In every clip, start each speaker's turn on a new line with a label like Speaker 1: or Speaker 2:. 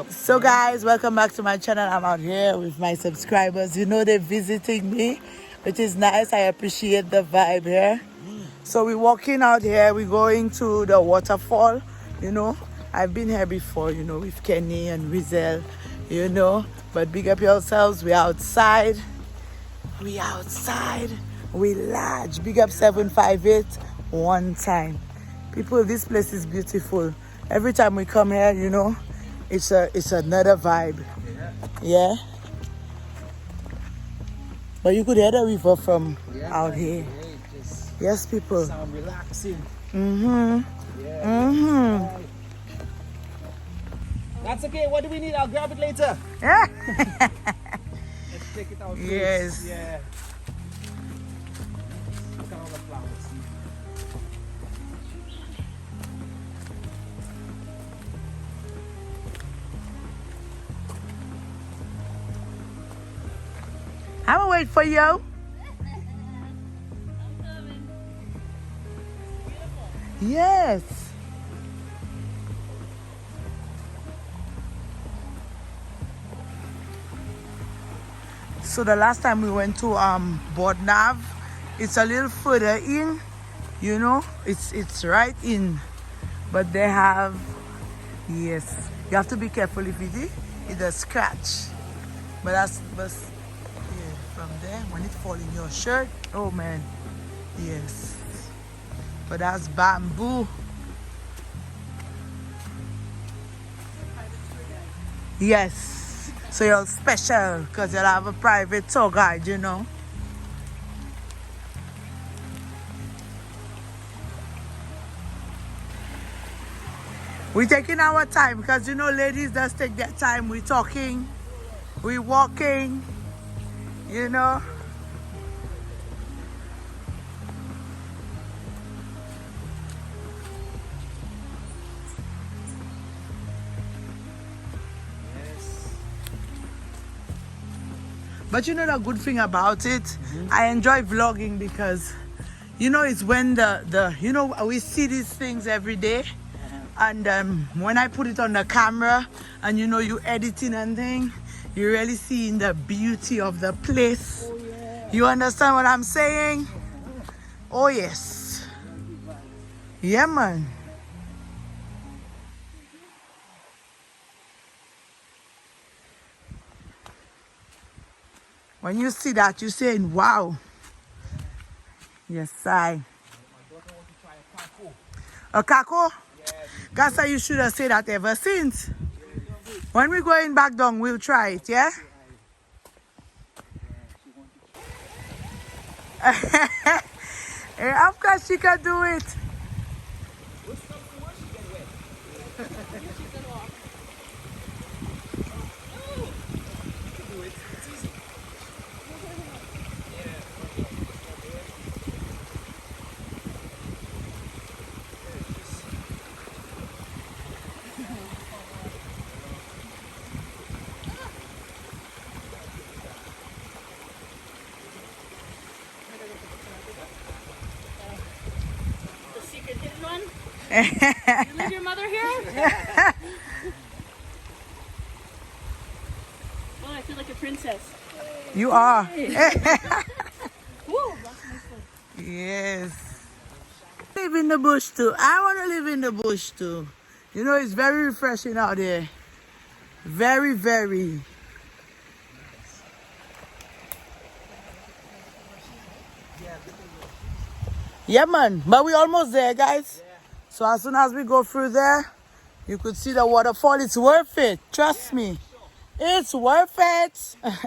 Speaker 1: So guys, welcome back to my channel. I'm out here with my subscribers. You know they're visiting me, which is nice. I appreciate the vibe here. So we're walking out here. We're going to the waterfall. You know, I've been here before, you know, with Kenny and Rizel, you know. But big up yourselves. We're outside. We outside. We large. Big up 758 one time. People, this place is beautiful. Every time we come here, you know, it's another vibe. Yeah. But you could hear the river from out here. Yes, people.
Speaker 2: Sound relaxing. That's okay. What do we need? I'll grab it later.
Speaker 1: Yeah.
Speaker 2: Let's take it out.
Speaker 1: Yes.
Speaker 2: Please. Yeah. Look at all the flowers.
Speaker 1: I'm gonna wait for you. Yes. So the last time we went to Bodnav, it's a little further in, you know, it's right in, but they have, yes, you have to be careful if it does scratch, but that's yeah, from there when it fall in your shirt, oh man, yes, but that's bamboo. Yes, so you're special because you'll have a private tour guide, you know. We're taking our time because, you know, ladies just take their time. We're talking, we're walking, you know. But you know the good thing about it, I enjoy vlogging because, you know, it's when the you know, we see these things every day, and when I put it on the camera and, you know, you editing and thing, you really seeing the beauty of the place. Oh, yeah. You understand what I'm saying? Oh yes. Yeah, man. When you see that, you're saying, wow. Yes, I. A kako? Gasa, you should have said that ever since. When we're going back down, we'll try it, yeah? Hey, of course she can do it.
Speaker 3: The secret hidden one? You leave your mother here? Oh, I feel like a princess.
Speaker 1: You are.
Speaker 3: Woo!
Speaker 1: Yes. Live in the bush too. I want to live in the bush too. You know, it's very refreshing out there. Very, very. Yeah, man. But we're almost there, guys. So as soon as we go through there, you could see the waterfall. It's worth it. Trust me. It's worth it.
Speaker 2: Picture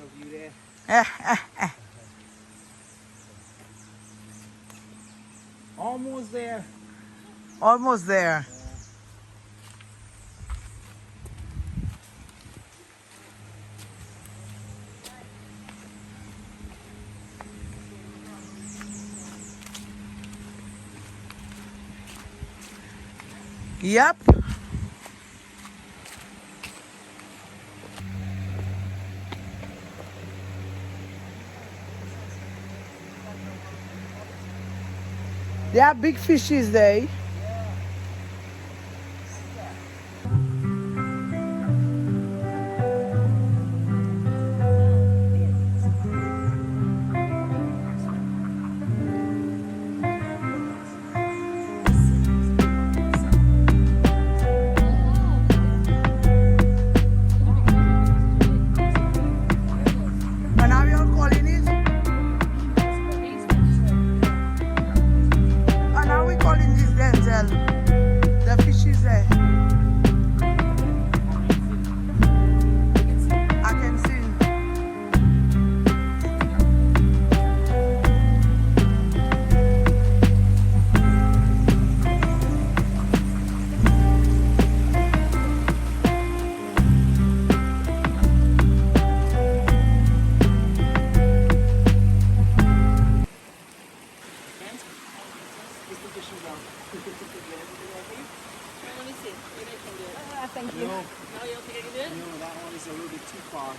Speaker 2: of you there. Almost there.
Speaker 1: Almost there. Yep. There are big fishes there. And how you all calling it? And how we calling this Denzel? The fishes there. I can see.
Speaker 3: Let me see. Maybe I can do it. Thank you.
Speaker 2: No,
Speaker 3: No, you don't think I can do it?
Speaker 2: no, that one is a little bit too far.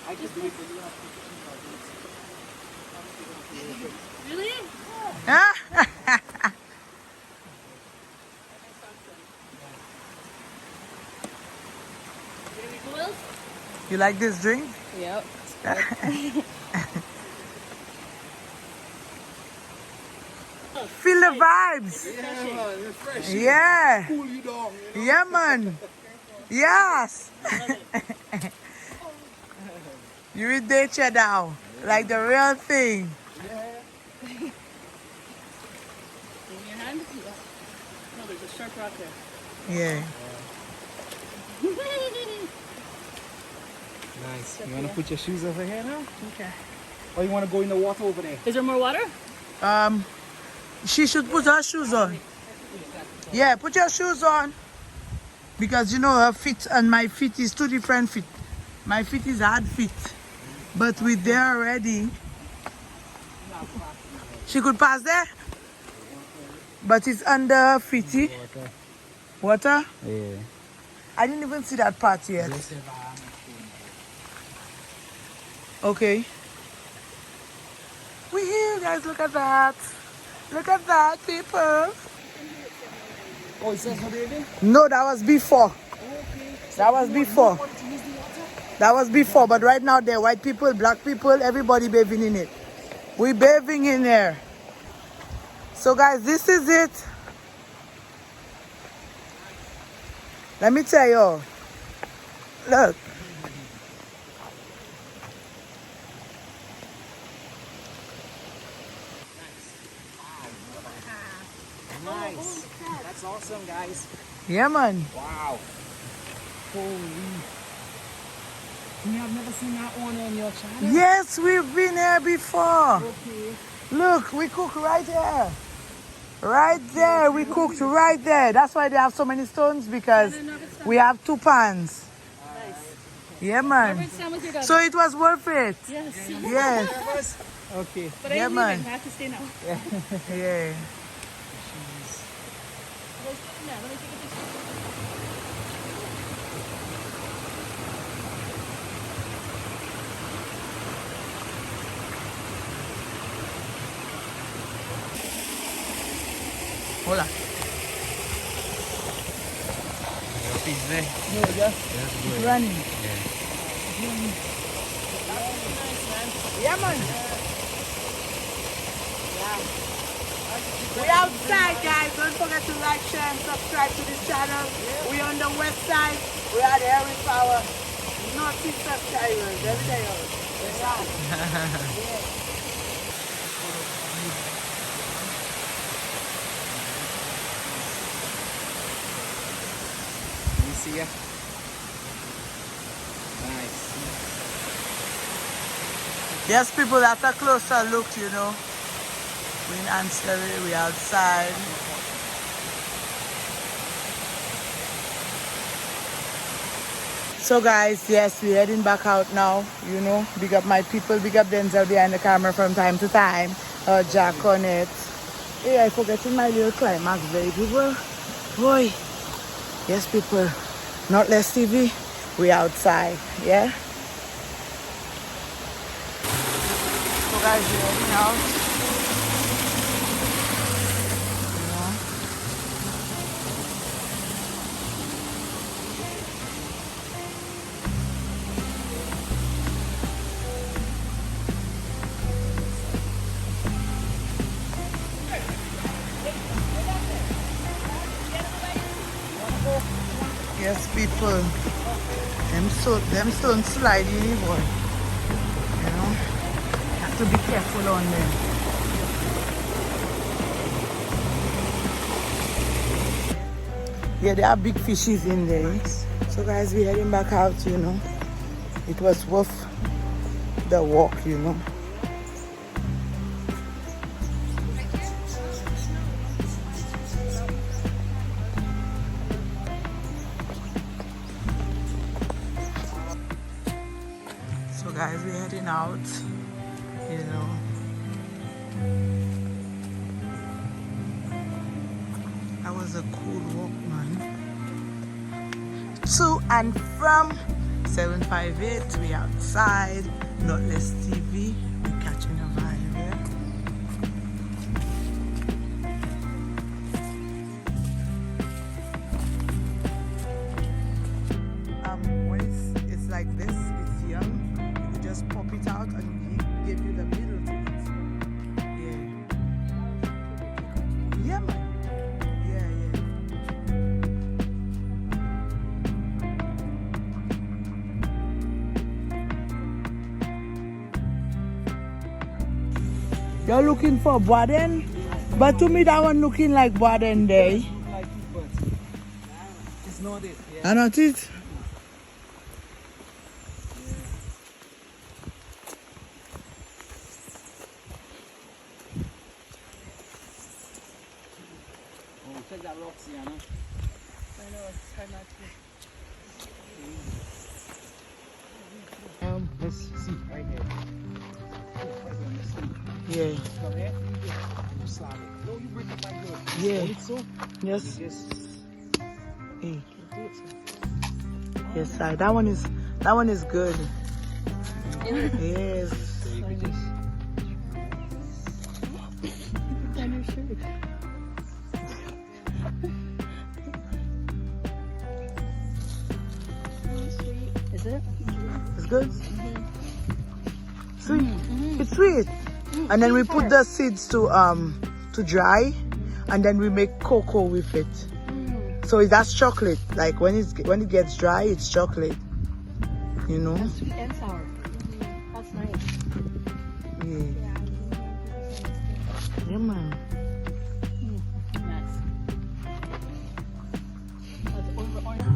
Speaker 2: I can do it, but you have to push it.
Speaker 3: Really?
Speaker 1: Huh?
Speaker 3: You gonna be cool?
Speaker 1: You like this drink?
Speaker 3: Yep.
Speaker 1: Feel the vibes.
Speaker 2: Yeah, man, refreshing.
Speaker 1: Yeah.
Speaker 2: Cool you down, you know?
Speaker 1: Yeah, man. Yes. You will date you down. Like the real thing.
Speaker 2: Yeah.
Speaker 3: Give me your hand. No, there's a sharp rock there.
Speaker 1: Yeah.
Speaker 2: Nice. You want to put your shoes over here now?
Speaker 3: Okay.
Speaker 2: Or you want to go in the water over there?
Speaker 3: Is there more water?
Speaker 1: She should put her shoes on. Yeah, put your shoes on. Because you know her feet and my feet is two different feet. My feet is hard feet. But with there already. She could pass there. But it's under her feety. Water?
Speaker 2: Yeah.
Speaker 1: I didn't even see that part yet. Okay. We're here, guys. Look at that. Look at that, people.
Speaker 2: Oh, it says no baby?
Speaker 1: No, that was before. That was before. That was before, but right now there are white people, black people, everybody bathing in it. We're bathing in there. So guys, this is it. Let me tell you. Look.
Speaker 2: Nice. That's awesome, guys.
Speaker 1: Yeah, man.
Speaker 2: Wow. Holy. You have never seen that one on your channel?
Speaker 1: Yes, we've been here before.
Speaker 2: Okay.
Speaker 1: Look, we cook right here. Right there, we cooked right there. That's why they have so many stones, because we have two pans.
Speaker 3: Nice.
Speaker 1: Yeah, man.
Speaker 3: Never stand with your dog.
Speaker 1: So it was worth it.
Speaker 3: Yes.
Speaker 1: Yes.
Speaker 2: Okay.
Speaker 3: But I
Speaker 1: Yeah,
Speaker 3: am
Speaker 1: man.
Speaker 3: leaving. I have to stay now.
Speaker 1: Yeah.
Speaker 3: Let's get in there. Let me take a picture.
Speaker 1: Hola. Running. Yeah, man. We outside, guys. Don't forget to like, share, and subscribe to this channel. We on the west side. We are there with our northeast subscribers. Every day.
Speaker 2: Let me see ya. Nice.
Speaker 1: Yes, people, that's a closer look, you know. We're in Ancillary, we're outside. So guys, yes, we're heading back out now, you know. Big up my people, big up Denzel behind the camera from time to time. Jack on it. Hey, I forgetting my little climax, very people. Boy. Yes, people, not less TV, we outside, yeah? So guys, we're heading out. Yes, people. Them stones slide in, boy. You know, have to be careful on them. Yeah, there are big fishes in there. So guys, we're heading back out, you know. It was worth the walk, you know. So guys, we're heading out, you know. That was a cool walk, man. To and from 758, we outside, not less TV, we're catching a vibe here. When it's like this, it's young, you can just pop it out and he give you the middle to it. Yeah. Yeah, man. Yeah. You're looking for Baden? But to me that one looking like Baden Day.
Speaker 2: Like it, but it's not it. Yeah.
Speaker 1: I not it?
Speaker 2: Oh, check that rocks, Yana.
Speaker 3: I know, it's hard not to.
Speaker 2: Let's see right here.
Speaker 1: Yeah.
Speaker 2: Come here. You slide it. No, you break it like this.
Speaker 1: Yeah.
Speaker 2: Hold it so.
Speaker 1: Yes.
Speaker 2: You just
Speaker 1: Hey.
Speaker 2: do it so.
Speaker 1: Yes, sir. That one is good. Yes.
Speaker 2: So you can just.
Speaker 3: On your shirt. Sweet. Is it?
Speaker 1: It's good. Sweet. It's sweet. And then we put the seeds to dry, and then we make cocoa with it. So that's chocolate. Like when it gets dry, it's chocolate. You know?
Speaker 3: That's sweet and sour. That's nice.
Speaker 1: Yeah. Yeah, man.
Speaker 3: Nice.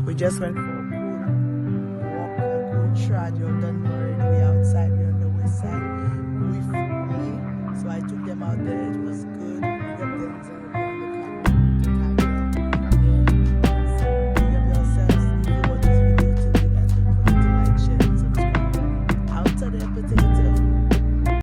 Speaker 1: We just went for a cool walk, a cool trot. You're done already. We're outside. We're on the west side.